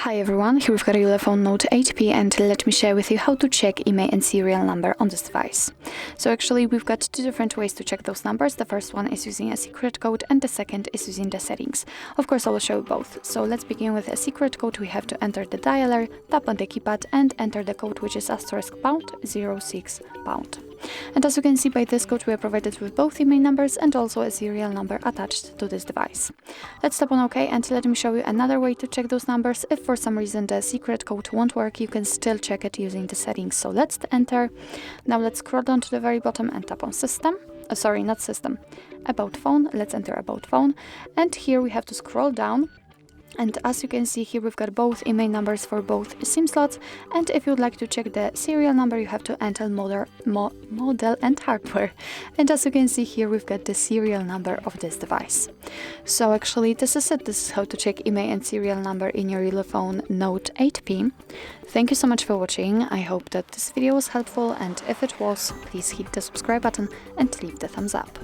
Hi everyone, here we've got a ULEFONE Note 8P and let me share with you how to check IMEI and serial number on this device. So actually we've got two different ways to check those numbers. The first one is using a secret code and the second is using the settings. Of course I will show you both. So let's begin with a secret code. We have to enter the dialer, tap on the keypad and enter the code, which is *##06#. And as you can see, by this code we are provided with both IMEI numbers and also a serial number attached to this device. Let's tap on OK and let me show you another way to check those numbers. If for some reason the secret code won't work, you can still check it using the settings. So let's enter. Now let's scroll down to the very bottom and tap on System. Sorry, not System. About Phone. Let's enter About Phone. And here we have to scroll down. And as you can see here, we've got both IMEI numbers for both SIM slots. And if you'd like to check the serial number, you have to enter model and hardware. And as you can see here, we've got the serial number of this device. So actually, this is it. This is how to check IMEI and serial number in your ULEFONE Note 8P. Thank you so much for watching. I hope that this video was helpful. And if it was, please hit the subscribe button and leave the thumbs up.